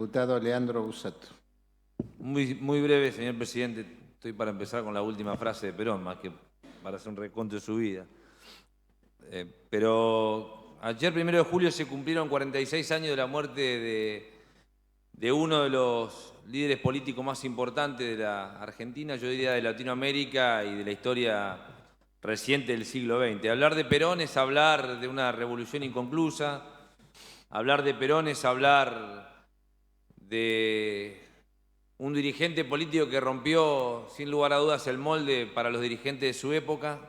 Diputado Leandro Busato. Muy breve, señor presidente. Estoy para empezar con la última frase de Perón, más que para hacer un recuento de su vida. Pero ayer, 1 de julio, se cumplieron 46 años de la muerte de uno de los líderes políticos más importantes de la Argentina, yo diría de Latinoamérica y de la historia reciente del siglo XX. Hablar de Perón es hablar de una revolución inconclusa, hablar de Perón es hablar de un dirigente político que rompió sin lugar a dudas el molde para los dirigentes de su época,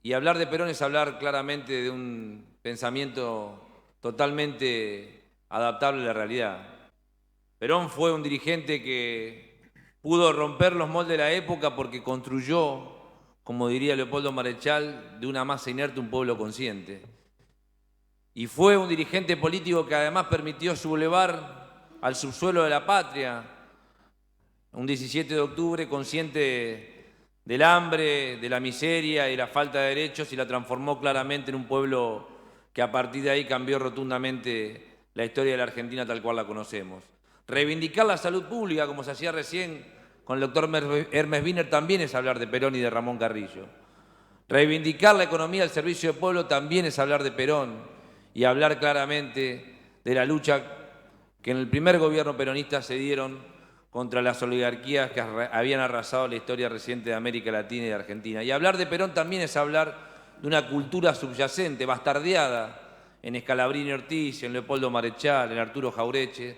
y hablar de Perón es hablar claramente de un pensamiento totalmente adaptable a la realidad. Perón fue un dirigente que pudo romper los moldes de la época porque construyó, como diría Leopoldo Marechal, de una masa inerte un pueblo consciente. Y fue un dirigente político que además permitió sublevar al subsuelo de la patria, un 17 de octubre consciente del hambre, de la miseria y la falta de derechos, y la transformó claramente en un pueblo que a partir de ahí cambió rotundamente la historia de la Argentina tal cual la conocemos. Reivindicar la salud pública, como se hacía recién con el doctor Hermes Wiener, también es hablar de Perón y de Ramón Carrillo. Reivindicar la economía al servicio del pueblo también es hablar de Perón y hablar claramente de la lucha que en el primer gobierno peronista se dieron contra las oligarquías que habían arrasado la historia reciente de América Latina y de Argentina. Y hablar de Perón también es hablar de una cultura subyacente, bastardeada en Scalabrini Ortiz, en Leopoldo Marechal, en Arturo Jaureche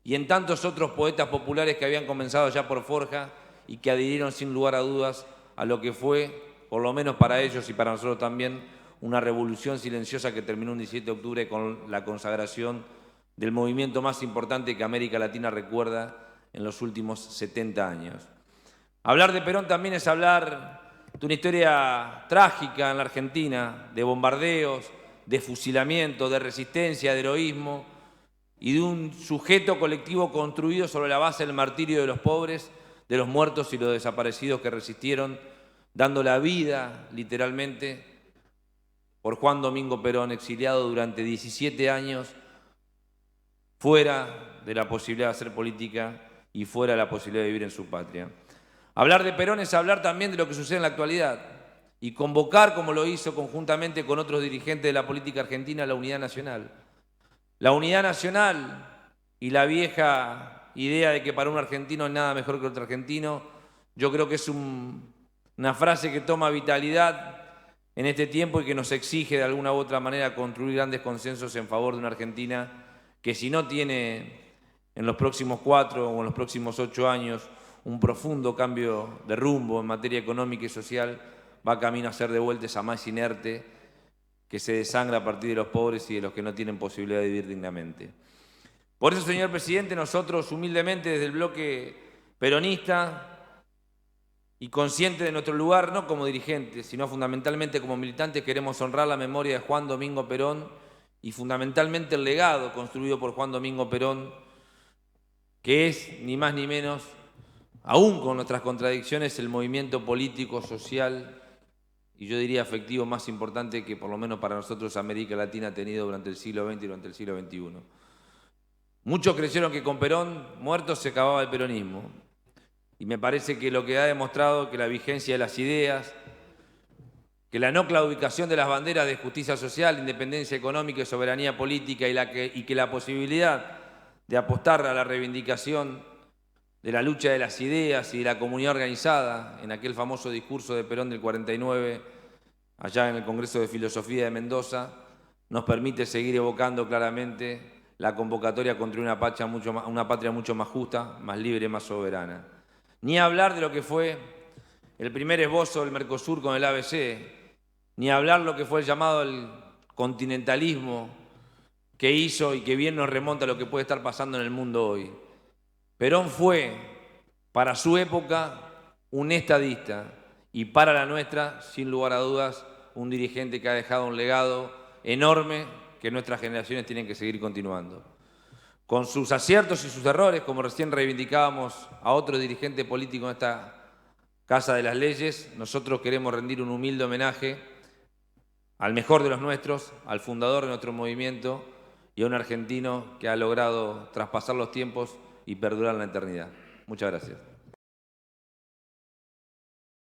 y en tantos otros poetas populares que habían comenzado ya por Forja y que adhirieron sin lugar a dudas a lo que fue, por lo menos para ellos y para nosotros también, una revolución silenciosa que terminó un 17 de octubre con la consagración del movimiento más importante que América Latina recuerda en los últimos 70 años. Hablar de Perón también es hablar de una historia trágica en la Argentina, de bombardeos, de fusilamiento, de resistencia, de heroísmo y de un sujeto colectivo construido sobre la base del martirio de los pobres, de los muertos y los desaparecidos que resistieron, dando la vida, literalmente, por Juan Domingo Perón, exiliado durante 17 años, fuera de la posibilidad de hacer política y fuera de la posibilidad de vivir en su patria. Hablar de Perón es hablar también de lo que sucede en la actualidad y convocar, como lo hizo conjuntamente con otros dirigentes de la política argentina, la unidad nacional. La unidad nacional y la vieja idea de que para un argentino no hay nada mejor que otro argentino, yo creo que es una frase que toma vitalidad en este tiempo y que nos exige de alguna u otra manera construir grandes consensos en favor de una Argentina que, si no tiene en los próximos 4 o en los próximos 8 años un profundo cambio de rumbo en materia económica y social, va camino a ser de vuelta esa más inerte que se desangra a partir de los pobres y de los que no tienen posibilidad de vivir dignamente. Por eso, señor presidente, nosotros humildemente desde el bloque peronista y consciente de nuestro lugar, no como dirigentes, sino fundamentalmente como militantes, queremos honrar la memoria de Juan Domingo Perón y fundamentalmente el legado construido por Juan Domingo Perón, que es, ni más ni menos, aún con nuestras contradicciones, el movimiento político, social y yo diría afectivo más importante que por lo menos para nosotros América Latina ha tenido durante el siglo XX y durante el siglo XXI. Muchos creyeron que con Perón muerto se acababa el peronismo, y me parece que lo que ha demostrado que la vigencia de las ideas, que la no claudicación de las banderas de justicia social, independencia económica y soberanía política y que la posibilidad de apostar a la reivindicación de la lucha de las ideas y de la comunidad organizada en aquel famoso discurso de Perón del 49, allá en el Congreso de Filosofía de Mendoza, nos permite seguir evocando claramente la convocatoria contra una patria mucho más justa, más libre, más soberana. Ni hablar de lo que fue el primer esbozo del Mercosur con el ABC, ni hablar lo que fue el llamado el continentalismo que hizo y que bien nos remonta a lo que puede estar pasando en el mundo hoy. Perón fue, para su época, un estadista y para la nuestra, sin lugar a dudas, un dirigente que ha dejado un legado enorme que nuestras generaciones tienen que seguir continuando. Con sus aciertos y sus errores, como recién reivindicábamos a otro dirigente político en esta Casa de las Leyes, nosotros queremos rendir un humilde homenaje al mejor de los nuestros, al fundador de nuestro movimiento y a un argentino que ha logrado traspasar los tiempos y perdurar en la eternidad. Muchas gracias.